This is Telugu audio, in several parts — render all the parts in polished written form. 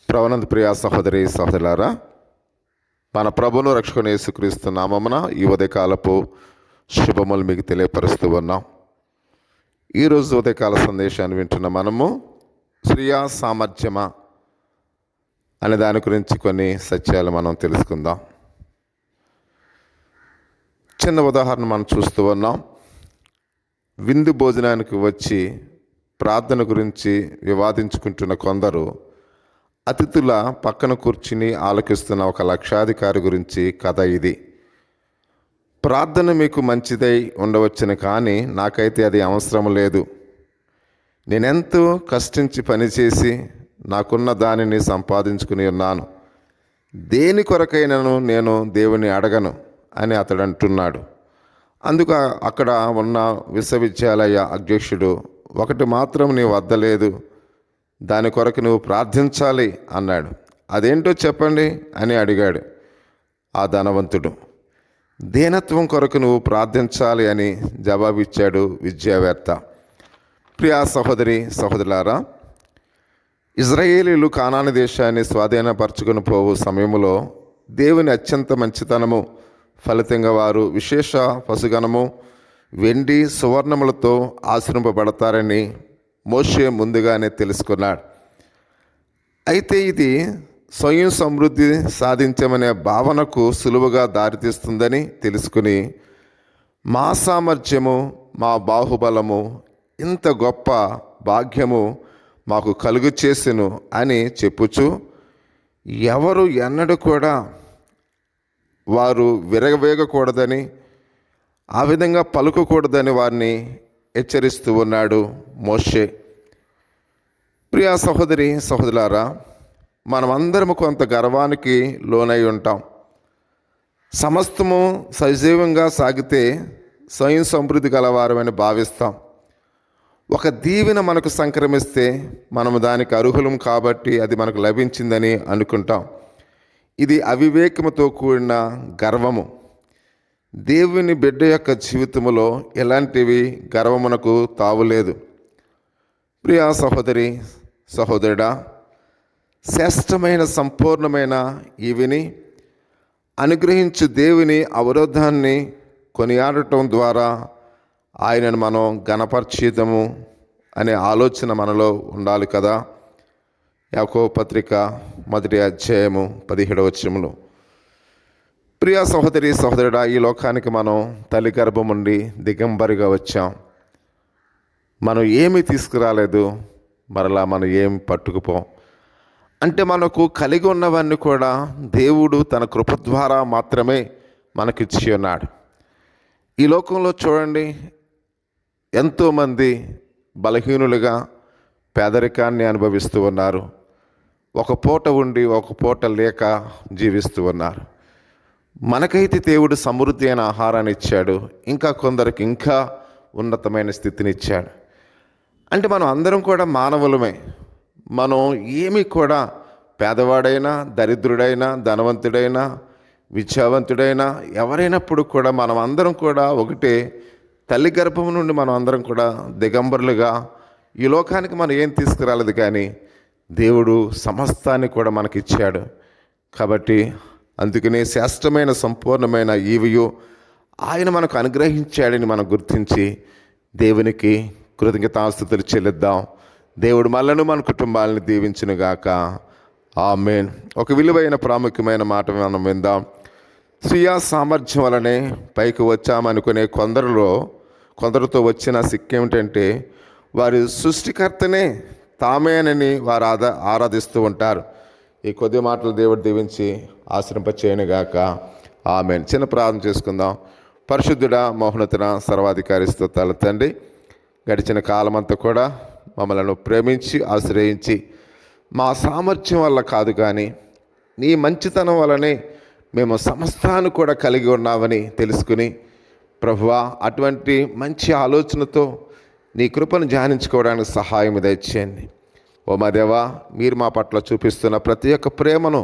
ప్రభునందు ప్రియ సహోదరి సహోదరులారా, మన ప్రభువును రక్షకుని యేసుక్రీస్తు నామమున ఈ ఉదయకాలపు శుభములు మీకు తెలియపరుస్తూ ఉన్నాం. ఈరోజు ఉదయకాల సందేశాన్ని వింటున్న మనము స్త్రీయా సామర్థ్యమా అనే దాని గురించి కొన్ని సత్యాలు మనం తెలుసుకుందాం. చిన్న ఉదాహరణ మనం చూస్తూ ఉన్నాం. విందు భోజనానికి వచ్చి ప్రార్థన గురించి వివాదించుకుంటున్న కొందరు అతిథుల పక్కన కూర్చుని ఆలకిస్తున్న ఒక లక్షాధికారి గురించి కథ ఇది. ప్రార్థన మీకు మంచిదై ఉండవచ్చును, కానీ నాకైతే అది అవసరం లేదు. నేనెంతో కష్టించి పనిచేసి నాకున్న దానిని సంపాదించుకుని ఉన్నాను. దేని కొరకైనను నేను దేవుని అడగను అని అతడు అంటున్నాడు. అందుకు అక్కడ ఉన్న విశ్వవిద్యాలయ అధ్యక్షుడు, ఒకటి మాత్రం నీ వద్ద లేదు, దాని కొరకు నువ్వు ప్రార్థించాలి అన్నాడు. అదేంటో చెప్పండి అని అడిగాడు ఆ ధనవంతుడు. దీనత్వం కొరకు నువ్వు ప్రార్థించాలి అని జవాబిచ్చాడు విద్యావేత్త. ప్రియా సహోదరి సహోదరులారా, ఇజ్రాయేలీలు కానాను దేశాన్ని స్వాధీనపరచుకుని పోవు సమయంలో దేవుని అత్యంత మంచితనము ఫలితంగా వారు విశేష పశుగణము, వెండి, సువర్ణములతో ఆశ్రయింపబడతారని మోషే ముందుగానే తెలుసుకున్నాడు. అయితే ఇది స్వయం సమృద్ధి సాధించమనే భావనకు సులువుగా దారితీస్తుందని తెలుసుకుని, మా సామర్థ్యము, మా బాహుబలము, ఇంత గొప్ప భాగ్యము మాకు కలుగు చేసెను అని చెప్పుచు, ఎవరు ఎన్నడూ కూడా వారు విరగవేగకూడదని, ఆ విధంగా పలుకకూడదని వారిని హెచ్చరిస్తూ ఉన్నాడు మోషే. ప్రియా సహోదరి సహోదరులారా, మనమందరము కొంత గర్వానికి లోనై ఉంటాం. సమస్తము సజీవంగా సాగితే స్వయం సమృద్ధి గలవారమని భావిస్తాం. ఒక దీవెన మనకు సంక్రమిస్తే మనము దానికి అర్హులం కాబట్టి అది మనకు లభించిందని అనుకుంటాం. ఇది అవివేకముతో కూడిన గర్వము. దేవుని బిడ్డ యొక్క జీవితంలో ఎలాంటివి గర్వమునకు తావులేదు. ప్రియా సహోదరి సహోదరుడా, శ్రేష్టమైన సంపూర్ణమైన ఈవిని అనుగ్రహించు దేవుని అవరోధాన్ని కొనియాడటం ద్వారా ఆయనను మనం ఘనపరిచేదము అనే ఆలోచన మనలో ఉండాలి కదా. యాకోబు పత్రిక 1వ అధ్యాయము 17వ వచనములో. ప్రియా సహోదరి సహోదరుడా, ఈ లోకానికి మనం తల్లి గర్భం నుండి దిగంబరిగా వచ్చాం. మనం ఏమీ తీసుకురాలేదు, మరలా మనం ఏమి పట్టుకుపోం. అంటే మనకు కలిగి ఉన్నవన్నీ కూడా దేవుడు తన కృప ద్వారా మాత్రమే మనకిచ్చి ఉన్నాడు. ఈ లోకంలో చూడండి, ఎంతోమంది బలహీనులుగా పేదరికాన్ని అనుభవిస్తూ ఉన్నారు. ఒక పూట ఉండి ఒక పూట లేక జీవిస్తూ ఉన్నారు. మనకైతే దేవుడు సమృద్ధి అయిన ఆహారాన్ని ఇచ్చాడు, ఇంకా కొందరికి ఇంకా ఉన్నతమైన స్థితిని ఇచ్చాడు. అంటే మనం అందరం కూడా మానవులమే. మనం ఏమీ కూడా పేదవాడైనా, దరిద్రుడైనా, ధనవంతుడైనా, విద్యావంతుడైనా, ఎవరైనప్పుడు కూడా మనం అందరం కూడా ఒకటే. తల్లి గర్భం నుండి మనం అందరం కూడా దిగంబరులుగా ఈ లోకానికి మనం ఏం తీసుకురాలేదు, కానీ దేవుడు సమస్తాన్ని కూడా మనకిచ్చాడు. కాబట్టి అందుకనే శ్రేష్టమైన సంపూర్ణమైన ఈవియు ఆయన మనకు అనుగ్రహించాడని మనం గుర్తించి దేవునికి కృతజ్ఞతాస్తుతులు చెల్లిద్దాం. దేవుడు మనలను మన కుటుంబాలను దీవించునుగాక. ఆమేన్. ఒక విలువైన ప్రాముఖ్యమైన మాట మనం విందాం. స్వీయ సామర్థ్యం వలనే పైకి వచ్చామనుకునే కొందరితో వచ్చిన సిక్కు ఏమిటంటే, వారి సృష్టికర్తనే తామేనని వారు ఆరాధిస్తూ ఉంటారు. ఈ కొద్ది మాటలు దేవుడు దీవించి ఆశ్రయింపచేయనుగాక. ఆమేన్. చిన్న ప్రార్థన చేసుకుందాం. పరిశుద్ధుడా, మహోన్నతుడ, సర్వాధికారి స్తోత్రాలు తండ్రి, గడిచిన కాలమంతా కూడా మమ్మల్ని ప్రేమించి ఆశ్రయించి మా సామర్థ్యం వల్ల కాదు, కానీ నీ మంచితనం వల్లనే మేము సమస్తాన్ని కూడా కలిగి ఉన్నామని తెలుసుకుని, ప్రభువా, అటువంటి మంచి ఆలోచనతో నీ కృపను ధ్యానించుకోవడానికి సహాయం దయచేయండి. ఓ మా దేవా, మీరు మా పట్ల చూపిస్తున్న ప్రతి ఒక్క ప్రేమను,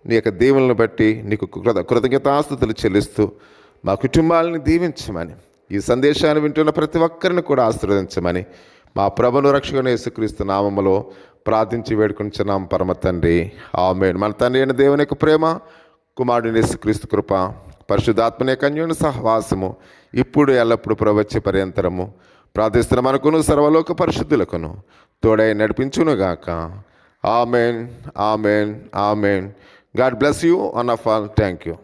నీ యొక్క దీవెనలను బట్టి నీకు కృతజ్ఞతాస్తుతులు చెల్లిస్తూ మా కుటుంబాలను దీవించమని, ఈ సందేశాన్ని వింటున్న ప్రతి ఒక్కరిని కూడా ఆశీర్వదించమని మా ప్రభువును రక్షకుని యేసుక్రీస్తు నామములో ప్రార్థించి వేడుకుంటున్నాం పరమ తండ్రి, ఆమేన్. మన తండ్రి అయిన దేవుని యొక్క ప్రేమ, కుమారుని యేసుక్రీస్తు కృప, పరిశుద్ధాత్మని యొక్క అన్యోన్య సహవాసము ఇప్పుడు ఎల్లప్పుడు ప్రవచ్చే పర్యంతరము ప్రార్థిస్తున్న మనకును సర్వలోక పరిశుద్ధులకును తోడై నడిపించునుగాక. Amen, amen, amen. God bless you on of all. Thank you.